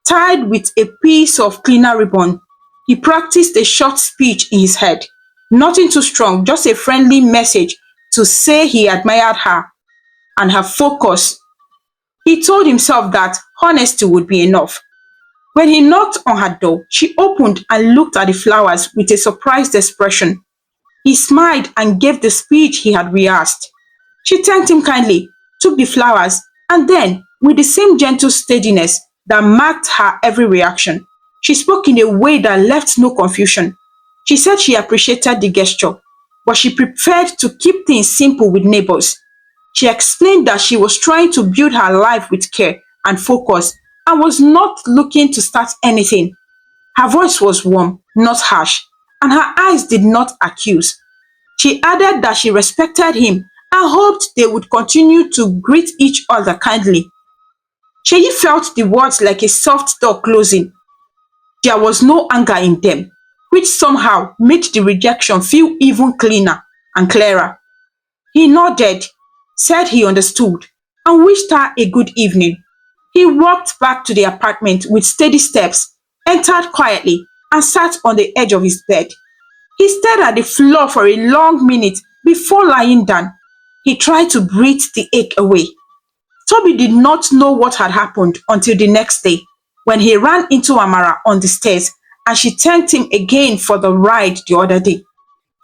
tied with a piece of cleaner ribbon. He practiced a short speech in his head. Nothing too strong, just a friendly message to say he admired her and her focus. He told himself that honesty would be enough. When he knocked on her door, she opened and looked at the flowers with a surprised expression. He smiled and gave the speech he had rehearsed. She thanked him kindly, took the flowers, and then, with the same gentle steadiness that marked her every reaction, she spoke in a way that left no confusion. She said she appreciated the gesture, but she preferred to keep things simple with neighbors. She explained that she was trying to build her life with care and focus and was not looking to start anything. Her voice was warm, not harsh, and her eyes did not accuse. She added that she respected him and hoped they would continue to greet each other kindly. Sheyi felt the words like a soft door closing. There was no anger in them, which somehow made the rejection feel even cleaner and clearer. He nodded, said he understood, and wished her a good evening. He walked back to the apartment with steady steps, entered quietly, and sat on the edge of his bed. He stared at the floor for a long minute before lying down. He tried to breathe the ache away. Toby did not know what had happened until the next day when he ran into Amara on the stairs and she thanked him again for the ride the other day.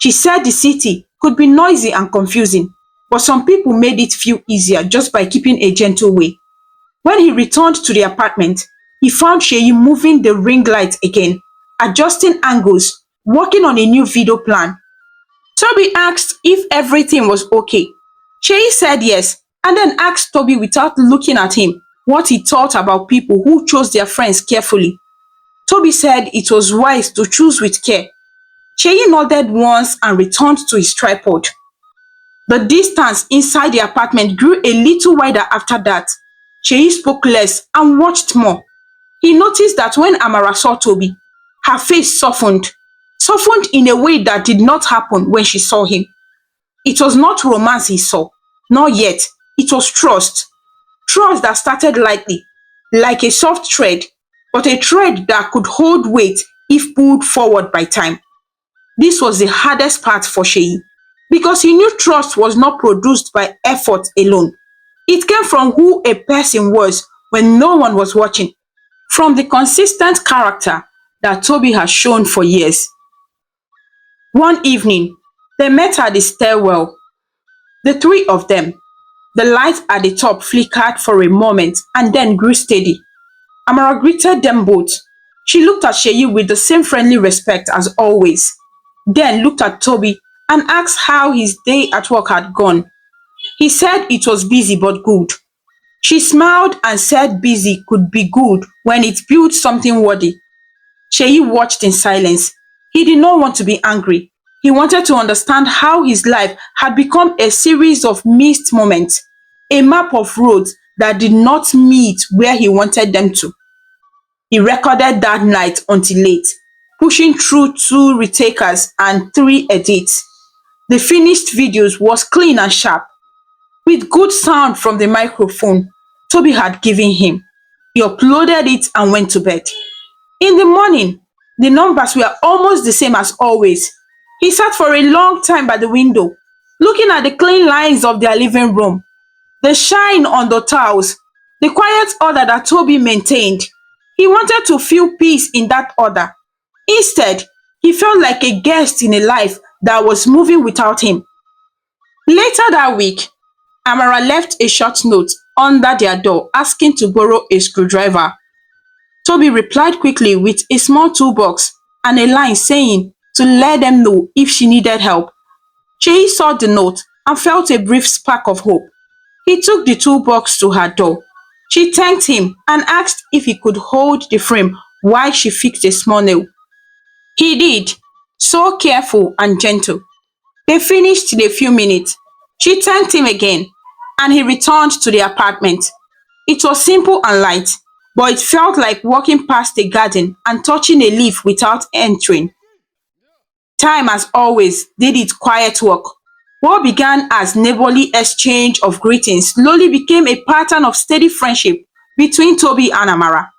She said the city could be noisy and confusing, but some people made it feel easier just by keeping a gentle way. When he returned to the apartment, he found Sheyi moving the ring light again, adjusting angles, working on a new video plan. Toby asked if everything was okay. Sheyi said yes, and then asked Toby without looking at him what he thought about people who chose their friends carefully. Toby said it was wise to choose with care. Sheyi nodded once and returned to his tripod. The distance inside the apartment grew a little wider after that. Sheyi spoke less and watched more. He noticed that when Amara saw Toby, her face softened in a way that did not happen when she saw him. It was not romance he saw, not yet. It was trust. Trust that started lightly, like a soft thread, but a thread that could hold weight if pulled forward by time. This was the hardest part for Sheyi, because he knew trust was not produced by effort alone. It came from who a person was when no one was watching, from the consistent character that Toby has shown for years. One evening, they met at the stairwell, the three of them. The light at the top flickered for a moment and then grew steady. Amara greeted them both. She looked at Sheyi with the same friendly respect as always, then looked at Toby and asked how his day at work had gone. He said it was busy but good. She smiled and said busy could be good when it built something worthy. Sheyi watched in silence. He did not want to be angry. He wanted to understand how his life had become a series of missed moments, a map of roads that did not meet where he wanted them to. He recorded that night until late, pushing through 2 retakers and 3 edits. The finished videos was clean and sharp, with good sound from the microphone Toby had given him. He uploaded it and went to bed. In the morning, the numbers were almost the same as always. He sat for a long time by the window, looking at the clean lines of their living room, the shine on the tiles, the quiet order that Toby maintained. He wanted to feel peace in that order. Instead, he felt like a guest in a life that was moving without him. Later that week, Amara left a short note under their door asking to borrow a screwdriver. Toby replied quickly with a small toolbox and a line saying to let them know if she needed help. Sheyi saw the note and felt a brief spark of hope. He took the toolbox to her door. She thanked him and asked if he could hold the frame while she fixed a small nail. He did. so careful and gentle. They finished in a few minutes. She thanked him again, and he returned to the apartment. It was simple and light, but it felt like walking past a garden and touching a leaf without entering. Time, as always, did its quiet work. What began as neighborly exchange of greetings slowly became a pattern of steady friendship between Toby and Amara.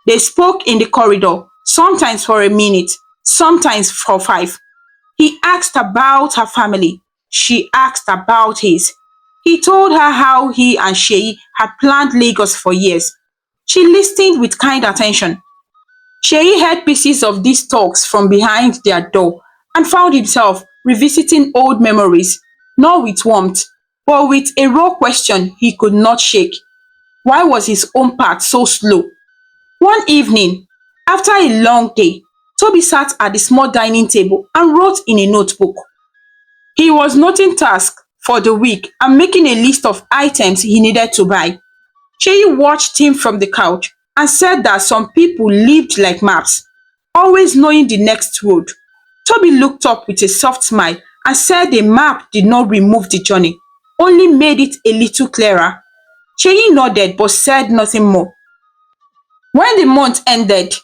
They spoke in the corridor, sometimes for a minute, sometimes for five. He asked about her family. She asked about his. He told her how he and Sheyi had planned Lagos for years. She listened with kind attention. Sheyi heard pieces of these talks from behind their door and found himself revisiting old memories, not with warmth, but with a raw question he could not shake. Why was his own path so slow? One evening, after a long day, Toby sat at the small dining table and wrote in a notebook. He was noting tasks for the week and making a list of items he needed to buy. Sheyi watched him from the couch and said that some people lived like maps, always knowing the next road. Toby looked up with a soft smile and said a map did not remove the journey, only made it a little clearer. Sheyi nodded but said nothing more. When the month ended,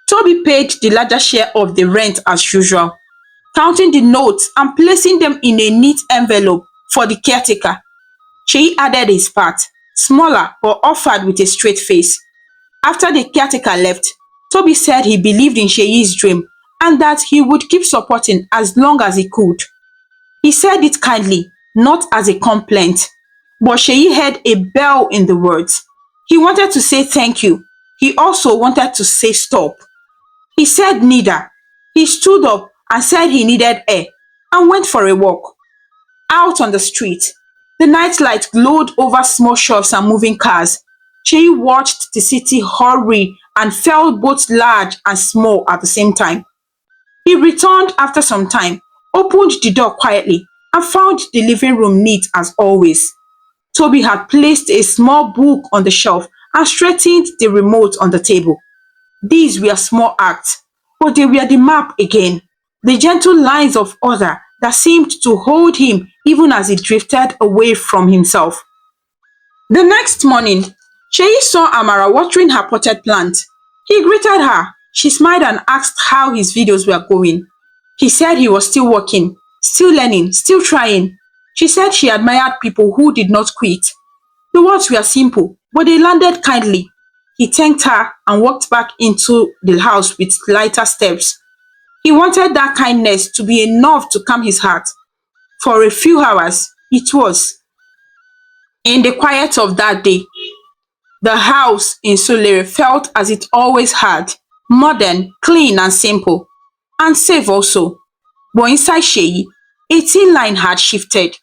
Toby paid the larger share of the rent as usual, counting the notes and placing them in a neat envelope for the caretaker. Sheyi added his part, smaller but offered with a straight face. After the caretaker left, Toby said he believed in Sheyi's dream and that he would keep supporting as long as he could. He said it kindly, not as a complaint, but Sheyi heard a bell in the words. He wanted to say thank you. He also wanted to say stop. He said neither. He stood up and said he needed air and went for a walk. Out on the street, the nightlight glowed over small shops and moving cars. Sheyi watched the city hurry and felt both large and small at the same time. He returned after some time, opened the door quietly, and found the living room neat as always. Toby had placed a small book on the shelf and straightened the remote on the table. These were small acts, but they were the map again, the gentle lines of order that seemed to hold him even as he drifted away from himself. The next morning, Sheyi saw Amara watering her potted plant. He greeted her. She smiled and asked how his videos were going. He said he was still working, still learning, still trying. She said she admired people who did not quit. The words were simple, but they landed kindly. He thanked her and walked back into the house with lighter steps. He wanted that kindness to be enough to calm his heart. For a few hours, it was. In the quiet of that day, the house in Solere felt as it always had, modern, clean and simple, and safe also. But inside Sheyi, a thin line had shifted.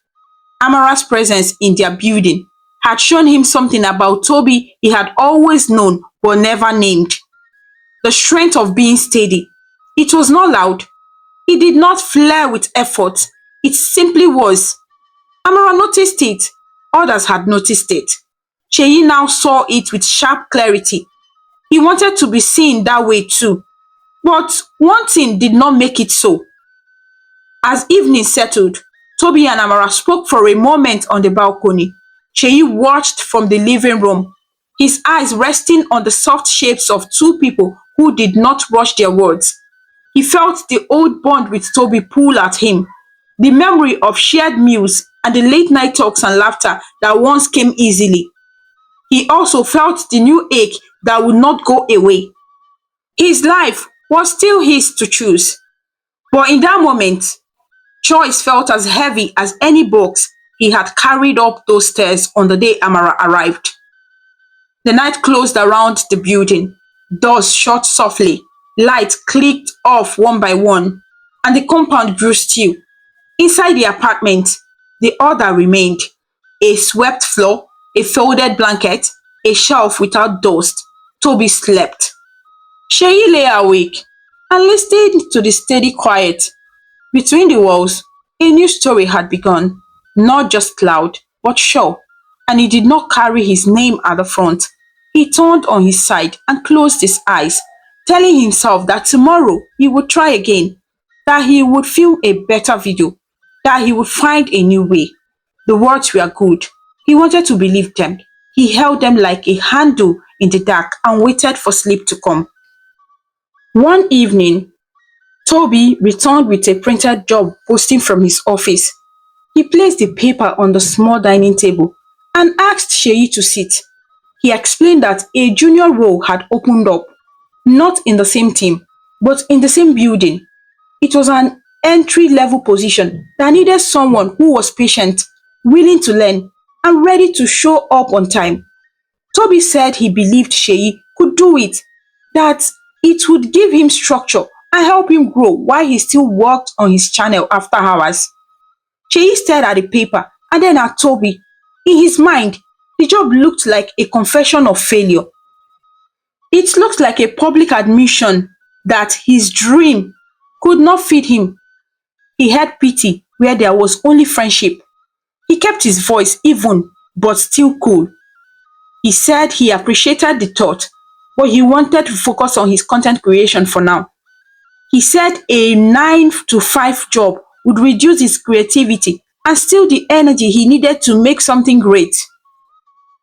Amara's presence in their building had shown him something about Toby he had always known but never named. The strength of being steady. It was not loud. It did not flare with effort. It simply was. Amara noticed it. Others had noticed it. Sheyi now saw it with sharp clarity. He wanted to be seen that way too. But one thing did not make it so. As evening settled, Toby and Amara spoke for a moment on the balcony. Sheyi watched from the living room, his eyes resting on the soft shapes of two people who did not rush their words. He felt the old bond with Toby pull at him, the memory of shared meals and the late night talks and laughter that once came easily. He also felt the new ache that would not go away. His life was still his to choose. But in that moment, choice felt as heavy as any box he had carried up those stairs on the day Amara arrived. The night closed around the building. Doors shut softly. Lights clicked off one by one, and the compound grew still. Inside the apartment, the order remained. A swept floor, a folded blanket, a shelf without dust. Toby slept. Sheyi lay awake and listened to the steady quiet. Between the walls, a new story had begun, not just loud, but sure, and he did not carry his name at the front. He turned on his side and closed his eyes, telling himself that tomorrow he would try again. that he would film a better video, that he would find a new way. The words were good. He wanted to believe them. He held them like a handle in the dark and waited for sleep to come. One evening, Toby returned with a printed job posting from his office. He placed the paper on the small dining table and asked Sheyi to sit. He explained that a junior role had opened up, not in the same team, but in the same building. It was an entry-level position that needed someone who was patient, willing to learn, and ready to show up on time. Toby said he believed Sheyi could do it, that it would give him structure and help him grow while he still worked on his channel after hours. Sheyi stared at the paper and then at Toby. In his mind, the job looked like a confession of failure. It looked like a public admission that his dream could not feed him. He had pity where there was only friendship. He kept his voice even, but still cool. He said he appreciated the thought, but he wanted to focus on his content creation for now. He said a 9 to 5 job would reduce his creativity and steal the energy he needed to make something great.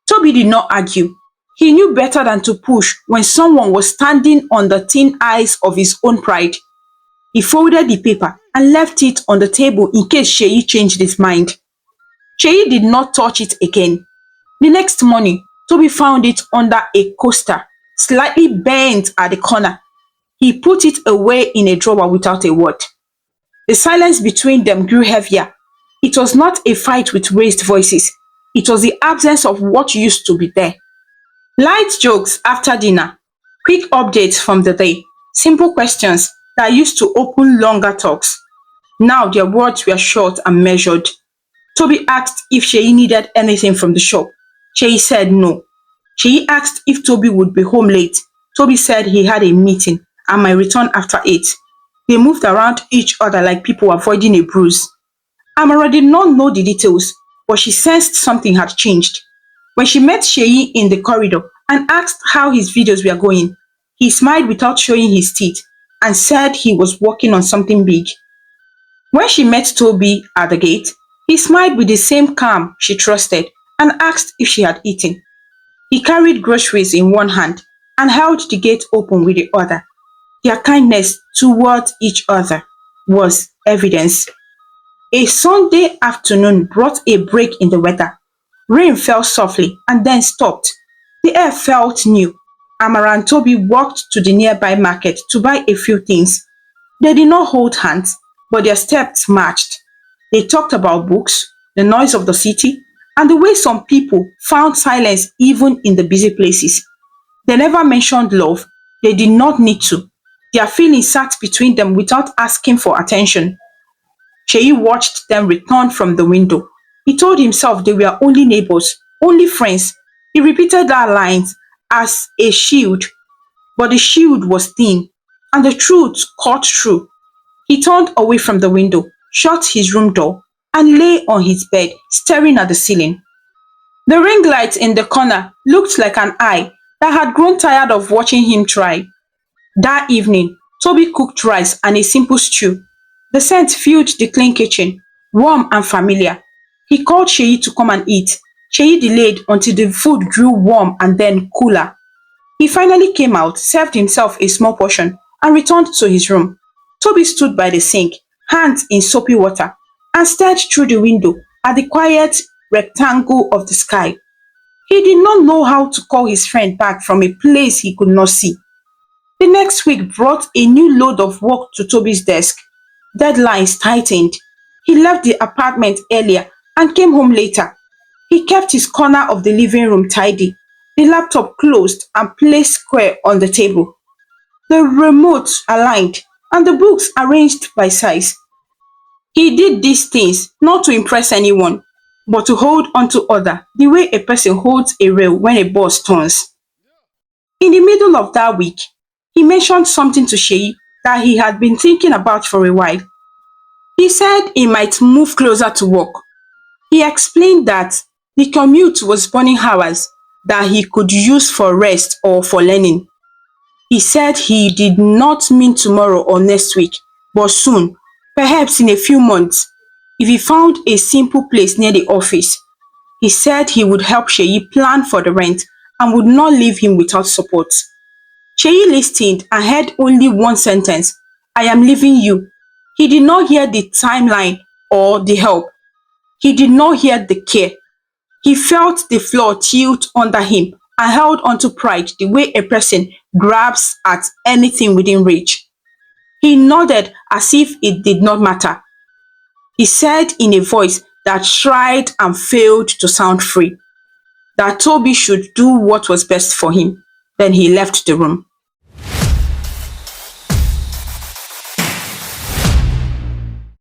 Toby did not argue. He knew better than to push when someone was standing on the thin ice of his own pride. He folded the paper and left it on the table in case Sheyi changed his mind. Sheyi did not touch it again. The next morning, Toby found it under a coaster, slightly bent at the corner. He put it away in a drawer without a word. The silence between them grew heavier. It was not a fight with raised voices. It was the absence of what used to be there. Light jokes after dinner, quick updates from the day, simple questions that used to open longer talks. Now their words were short and measured. Toby asked if Sheyi needed anything from the shop. Sheyi said no. Sheyi asked if Toby would be home late. Toby said he had a meeting and might return after 8. They moved around each other like people avoiding a bruise. Amara did not know the details, but she sensed something had changed. When she met Sheyi in the corridor and asked how his videos were going, he smiled without showing his teeth and said he was working on something big. When she met Toby at the gate, he smiled with the same calm she trusted and asked if she had eaten. He carried groceries in one hand and held the gate open with the other. Their kindness towards each other was evidence. A Sunday afternoon brought a break in the weather. Rain fell softly and then stopped. The air felt new. Amara and Toby walked to the nearby market to buy a few things. They did not hold hands, but their steps matched. They talked about books, the noise of the city, and the way some people found silence even in the busy places. They never mentioned love. They did not need to. Their feelings sat between them without asking for attention. Sheyi watched them return from the window. He told himself they were only neighbors, only friends. He repeated that line as a shield, but the shield was thin, and the truth cut through. He turned away from the window, shut his room door, and lay on his bed, staring at the ceiling. The ring light in the corner looked like an eye that had grown tired of watching him try. That evening, Toby cooked rice and a simple stew. The scent filled the clean kitchen, warm and familiar. He called Sheyi to come and eat. Sheyi delayed until the food grew warm and then cooler. He finally came out, served himself a small portion, and returned to his room. Toby stood by the sink, hands in soapy water, and stared through the window at the quiet rectangle of the sky. He did not know how to call his friend back from a place he could not see. The next week brought a new load of work to Toby's desk. Deadlines tightened. He left the apartment earlier and came home later. He kept his corner of the living room tidy, the laptop closed and placed square on the table, the remote aligned, and the books arranged by size. He did these things not to impress anyone, but to hold onto other the way a person holds a rail when a bus turns. In the middle of that week, he mentioned something to Sheyi that he had been thinking about for a while. He said he might move closer to work. He explained that the commute was burning hours that he could use for rest or for learning. He said he did not mean tomorrow or next week, But soon, perhaps in a few months, if he found a simple place near the office, he said he would help Sheyi plan for the rent and would not leave him without support. Sheyi listened and heard only one sentence: I am leaving you. He did not hear the timeline or the help. He did not hear the care. He felt the floor tilt under him and held onto pride the way a person grabs at anything within reach. He nodded as if it did not matter. He said in a voice that tried and failed to sound free that Toby should do what was best for him. Then he left the room.